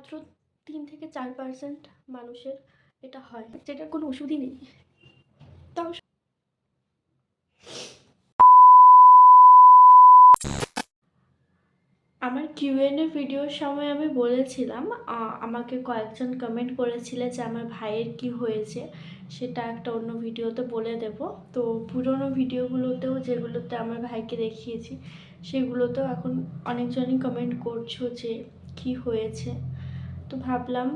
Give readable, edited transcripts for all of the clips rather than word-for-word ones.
মাত্র 3 থেকে 4% মানুষের এটা হয়, যেটার কোনো ওষুধই নেই। তাও আমার কিউএনএ ভিডিওর সময় আমি বলেছিলাম, আমাকে কয়েকজন কমেন্ট করেছিলে যে আমার ভাইয়ের কি হয়েছে, সেটা একটা অন্য ভিডিওতে বলে দেব। তো পুরোনো ভিডিওগুলোতেও যেগুলোতে আমার ভাইকে দেখিয়েছি সেগুলোতেও এখন অনেকজনই কমেন্ট করছো যে কি হয়েছে। তো ভাবলাম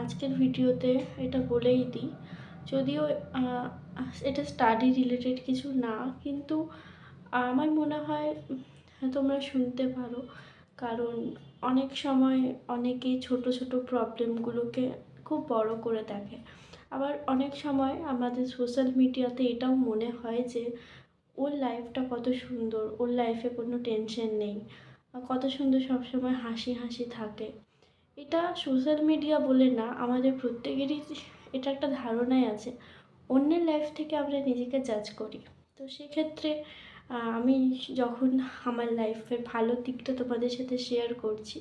আজকের ভিডিওতে এটা বলেই দিই। যদিও এটা স্টাডি রিলেটেড কিছু না, কিন্তু আমার মনে হয় তোমরা শুনতে পারো, কারণ অনেক সময় অনেকেই ছোট ছোট প্রবলেমগুলোকে খুব বড় করে দেখে। আবার অনেক সময় আমাদের সোশ্যাল মিডিয়াতে এটাও মনে হয় যে ওর লাইফটা কত সুন্দর, ওর লাইফে কোনো টেনশন নেই, কত সুন্দর সবসময় হাসি হাসি থাকে। এটা সোশ্যাল মিডিয়া বলে না, আমাদের প্রত্যেকেরই এটা একটা ধারণাই আছে, অন্যের লাইফ থেকে আমরা নিজেকে জাজ করি। তো সেক্ষেত্রে আমি যখন আমার লাইফের ভালো দিকটা তোমাদের সাথে শেয়ার করছি,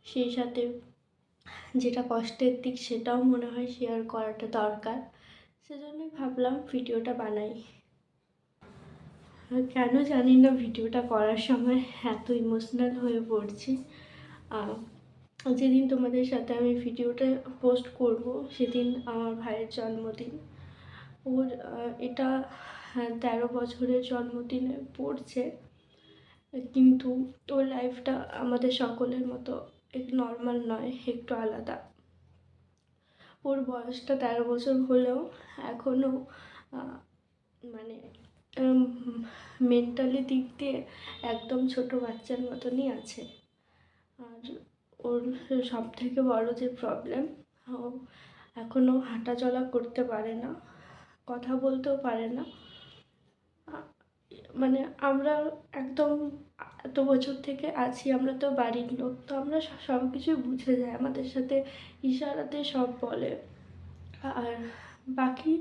সেই সাথে যেটা কষ্টের দিক সেটাও মনে হয় শেয়ার করাটা দরকার। সেজন্যই ভাবলাম ভিডিওটা বানাই। কেন জানি না ভিডিওটা করার সময় এত ইমোশনাল হয়ে পড়ছি। যেদিন তোমাদের সাথে আমি ভিডিওটা পোস্ট করব সেদিন আমার ভাইয়ের জন্মদিন। ওর এটা 13 বছরের জন্মদিনে পড়ছে, কিন্তু ওর লাইফটা আমাদের সকলের মতো নর্মাল নয়, একটু আলাদা। ওর বয়সটা 13 বছর হলেও এখনও মানে মেন্টালি দিক দিয়ে একদম ছোট বাচ্চার মতনই আছে। আর ওর সব থেকে বড় যে প্রবলেম, ও এখনও হাঁটা চলা করতে পারে না, কথা বলতেও পারে না। মানে আমরা একদম এত বছর থেকে আছি, আমরা তো বাড়ির লোক, তো আমরা সব কিছুই বুঝে যাই, আমাদের সাথে ইশারাতে সব বলে। আর বাকি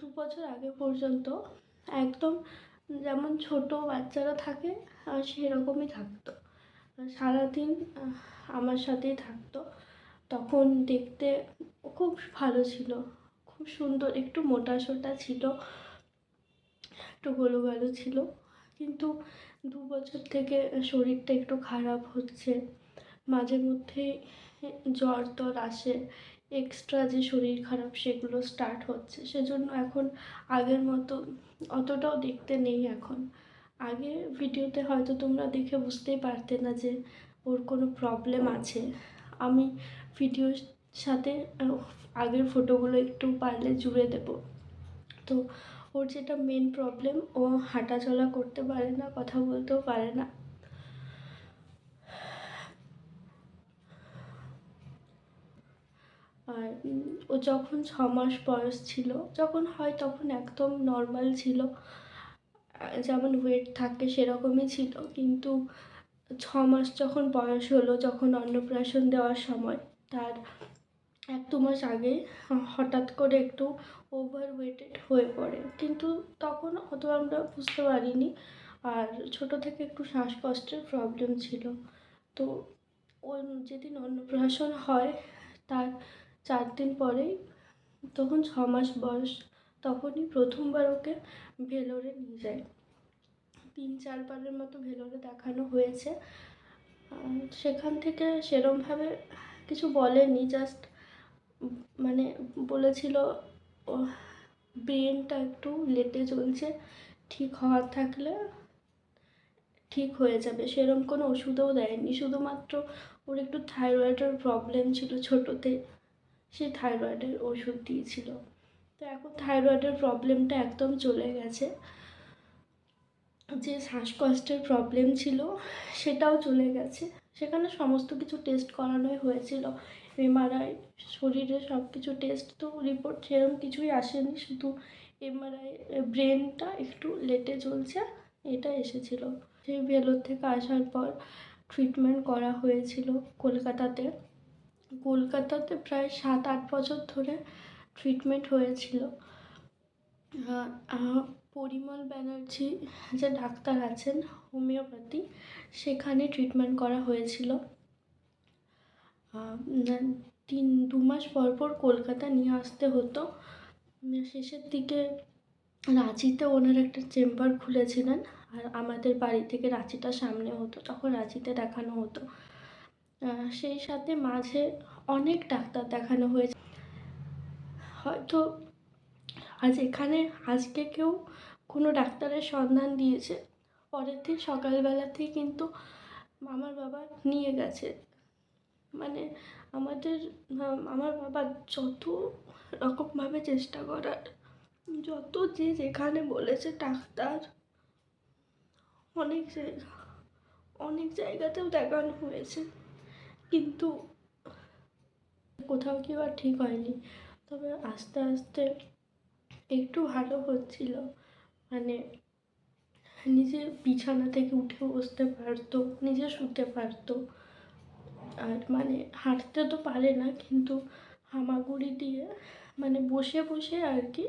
2 বছর আগে পর্যন্ত একদম যেমন ছোট বাচ্চারা থাকে সেরকমই থাকতো, সারাদিন আমার সাথেই থাকতো। তখন দেখতে খুব ভালো ছিল, খুব সুন্দর, একটু মোটাসোটা ছিল, একটু গোলু গালু ছিল, কিন্তু 2 বছর থেকে শরীরটা একটু খারাপ হচ্ছে, মাঝে মধ্যে জ্বর টর আসে, এক্সট্রা যে শরীর খারাপ সেগুলো স্টার্ট হচ্ছে। সেজন্য এখন আগের মতো অতটাও দেখতে নেই এখন। আগে ভিডিওতে হয়তো তোমরা দেখে বুঝতেই পারতে না যে ওর কোনো প্রবলেম আছে। আমি ভিডিওর সাথে আগের ফটোগুলো একটু পারলে জুড়ে দেবো। তো ওর যেটা মেন প্রবলেম, ও হাঁটা চলা করতে পারে না, কথা বলতেও পারে না। আর ও যখন 6 মাস বয়স ছিল, যখন হয় তখন একদম নর্মাল ছিল, যেমন ওয়েট থাকে সেরকমই ছিল। কিন্তু 6 মাস যখন বয়স হলো, যখন অন্নপ্রাশন দেওয়ার সময়, তার 1-2 মাস আগে হঠাৎ করে একটু ওভার ওয়েটেড হয়ে পড়ে, কিন্তু তখন অত আমরা বুঝতে পারিনি। আর ছোট থেকে একটু শ্বাসকষ্টের প্রবলেম ছিল। তো ওর যেদিন অন্নপ্রাশন হয় তার 4 দিন পরেই, তখন 6 মাস বয়স, তখনই প্রথমবার ওকে ভেলোরে নিয়ে যায়। 3-4 বারের মতো ভেলোরে দেখানো হয়েছে। সেখান থেকে সেরমভাবে কিছু বলেনি, জাস্ট মানে বলেছিল ব্রেনটা একটু লেটে চলছে, ঠিক হওয়ার থাকলে ঠিক হয়ে যাবে। সেরম কোনো ওষুধও দেয়নি, শুধুমাত্র ওর একটু থাইরয়েডের প্রবলেম ছিল ছোটোতে, সেই থাইরয়েডের ওষুধ দিয়েছিল। তো এখন থাইরয়েডের প্রবলেমটা একদম চলে গেছে, যে শ্বাসকষ্টের প্রবলেম ছিল সেটাও চলে গেছে। সেখানে সমস্ত কিছু টেস্ট করানোই হয়েছিল, এমআরআই, শরীরের সব কিছু টেস্ট, তো রিপোর্ট সেরকম কিছুই আসেনি, শুধু এমআরআই ব্রেনটা একটু লেটে চলছে এটা এসেছিল। সেই ভেলোর থেকে আসার পর ট্রিটমেন্ট করা হয়েছিল কলকাতাতে। প্রায় 7-8 বছর ধরে ট্রিটমেন্ট হয়েছিল। পরিমল ব্যানার্জি যে ডাক্তার আছেন হোমিওপ্যাথি, সেখানে ট্রিটমেন্ট করা হয়েছিল। না, 2 মাস পর পর কলকাতা নিয়ে আসতে হতো। শেষের দিকে রাঁচিতে ওনার একটা চেম্বার খুলেছিলেন, আর আমাদের বাড়ি থেকে রাঁচিটা সামনে হতো, তখন রাঁচিতে দেখানো হতো। সেই সাথে মাঝে অনেক ডাক্তার দেখানো হয়েছে। হয়তো আজকে কেউ কোনো ডাক্তারের সন্ধান দিয়েছে, পরের দিন সকালবেলাতেই কিন্তু আমার বাবা নিয়ে গেছে। মানে আমার বাবা যত রকমভাবে চেষ্টা করার, যে যেখানে বলেছে ডাক্তার, অনেক জায়গাতেও দেখানো হয়েছে, কিন্তু কোথাও কি আর ঠিক হয়নি। তবে আস্তে আস্তে একটু ভালো হচ্ছিল, মানে নিজে বিছানা থেকে উঠে বসতে পারতো, নিজে শুতে পারতো। আর মানে হাঁটতে তো পারে না, কিন্তু হামাগুড়ি দিয়ে মানে বসে বসে আর কি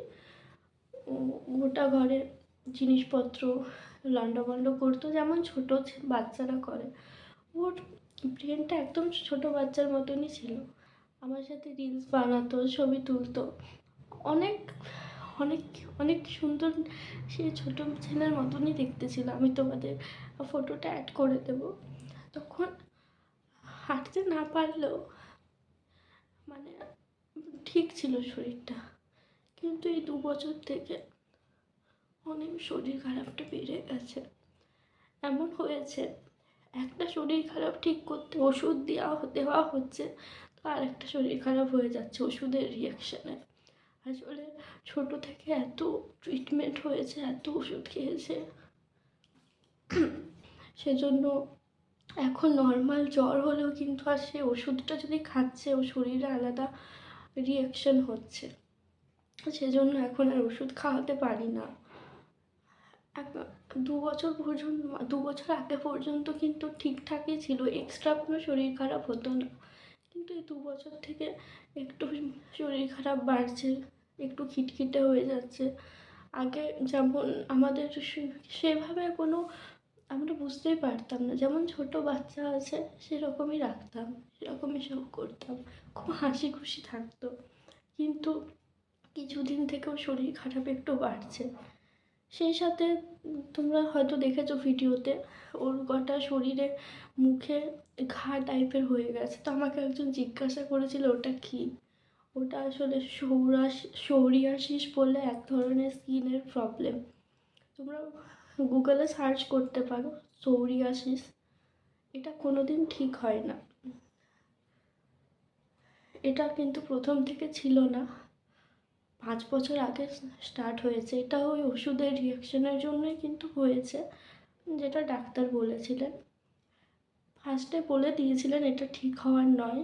গোটা ঘরে জিনিসপত্র লণ্ডভণ্ড করতো, যেমন ছোটো বাচ্চারা করে। ওর ব্রেনটা একদম ছোটো বাচ্চার মতনই ছিল। আমার সাথে রিলস বানাতো, ছবি তুলতো, অনেক অনেক অনেক সুন্দর, সে ছোটো ছেলের মতনই দেখতে ছিল। আমি তোমাদের ফটোটা অ্যাড করে দেবো। তখন হাঁটতে না পারলেও মানে ঠিক ছিল শরীরটা, কিন্তু এই 2 বছর থেকে অনেক শরীর খারাপটা বেড়ে গেছে। এমন হয়েছে, একটা শরীর খারাপ ঠিক করতে ওষুধ দেওয়া হচ্ছে, তো আর একটা শরীর খারাপ হয়ে যাচ্ছে ওষুধের রিয়াকশানে। আসলে ছোটো থেকে এত ট্রিটমেন্ট হয়েছে, এত ওষুধ খেয়েছে, সেজন্য এখন নর্মাল জ্বর হলেও কিন্তু আর সে ওষুধটা যদি খাচ্ছে, ও শরীরে আলাদা রিয়াকশান হচ্ছে, সেজন্য এখন আর ওষুধ খাওয়াতে পারি না। 2 বছর আগে পর্যন্ত কিন্তু ঠিকঠাকই ছিল, এক্সট্রা কোনো শরীর খারাপ হতো না। কিন্তু এই 2 বছর থেকে একটু শরীর খারাপ বাড়ছে, একটু খিটখিটে হয়ে যাচ্ছে। আগে যেমন আমাদের সেভাবে কোনো আমরা বুঝতেই পারতাম না, যেমন ছোট বাচ্চা আছে সেরকমই রাখতাম, সেরকমই সব করতাম, খুব হাসি খুশি থাকতো। কিন্তু কিছুদিন থেকেও শরীর খারাপ একটু বাড়ছে। সেই সাথে তোমরা হয়তো দেখেছো ভিডিওতে, ওর গোটা শরীরে মুখে ঘা টাইপের হয়ে গেছে। তো আমাকে একজন জিজ্ঞাসা করেছিল ওটা কী। ওটা আসলে সোরিয়াসিস বলে এক ধরনের স্কিনের প্রবলেম। তোমরা গুগলে সার্চ করতে পারো সোরিয়াসিস। এটা কোনো দিন ঠিক হয় না। এটা কিন্তু প্রথম থেকে ছিল না, 5 বছর আগে স্টার্ট হয়েছে। এটা ওই ওষুধের রিয়াকশনের জন্যই কিন্তু হয়েছে, যেটা ডাক্তার বলেছিলেন। ফার্স্টে বলে দিয়েছিলেন এটা ঠিক হওয়ার নয়,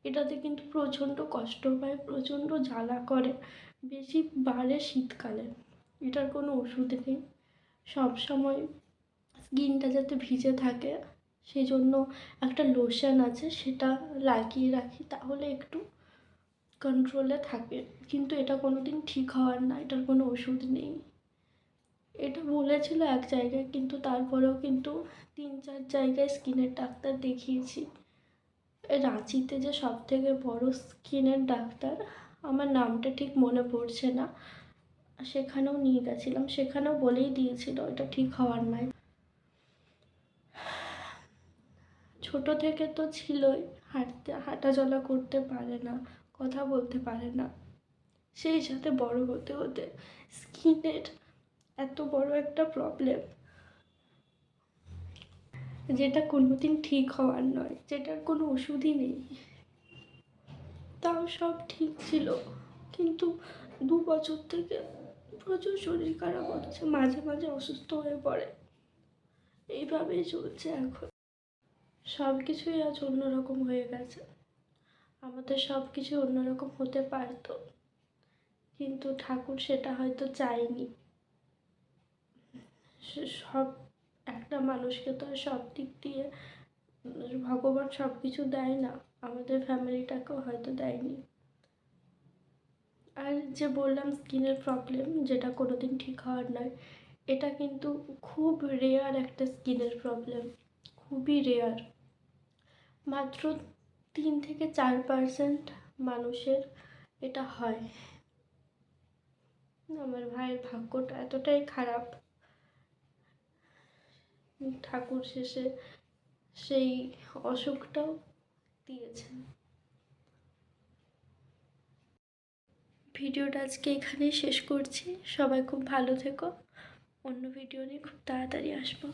এটাতে কিন্তু প্রচণ্ড কষ্ট পায়, প্রচণ্ড জ্বালা করে, বেশি বাড়ে শীতকালে। এটার কোনো ওষুধ নেই। সবসময় স্কিনটা যাতে ভিজে থাকে সেই জন্য একটা লোশন আছে, সেটা লাগিয়ে রাখি, তাহলে একটু কন্ট্রোলে থাকে। কিন্তু এটা কোনো দিন ঠিক হওয়ার না, এটার কোনো ওষুধ নেই। এটা বলেছিল এক জায়গায়, কিন্তু তারপরেও কিন্তু 3-4 জায়গায় স্কিনের ডাক্তার দেখিয়েছি। রাঁচিতে যে সবথেকে বড় স্কিনের ডাক্তার, আমার নামটা ঠিক মনে পড়ছে না, সেখানেও নিয়ে গেছিলাম, সেখানেও বলেই দিয়েছিল এটা ঠিক হওয়ার নয়। ছোট থেকে তো ছিলই, হাঁটা চলা করতে পারে না, কথা বলতে পারে না। সেই সাথে বড় হতে হতে স্কিনের এত বড় একটা প্রবলেম, যেটা কোনোদিন ঠিক হওয়ার নয়, যেটার কোনো ওষুধই নেই। তাও সব ঠিক ছিল, কিন্তু 2 বছর থেকে প্রচুর শরীর খারাপ হচ্ছে, মাঝে মাঝে অসুস্থ হয়ে পড়ে। এইভাবেই চলছে এখন। সব কিছুই আজ অন্যরকম হয়ে গেছে। আমাদের সব কিছু অন্যরকম হতে পারতো, কিন্তু ঠাকুর সেটা হয়তো চায়নি। সব একটা মানুষকে তো আর সব দিক দিয়ে ভগবান সব কিছু দেয় না, আমাদের ফ্যামিলিটাকেও হয়তো দেয়নি। আর যে বললাম স্কিনের প্রবলেম, যেটা কোনোদিন ঠিক হওয়ার নয়, এটা কিন্তু খুব রেয়ার একটা স্কিনের প্রবলেম, খুবই রেয়ার। মাত্র 3-4% মানুষের এটা হয়। আমার ভাইয়ের ভাগ্যটা এতটাই খারাপ, ঠাকুর শেষে সেই অসুখটাও দিয়েছেন। ভিডিওটা আজকে এখানেই শেষ করছি। সবাই খুব ভালো থেকো। অন্য ভিডিও নিয়ে খুব তাড়াতাড়ি আসবো।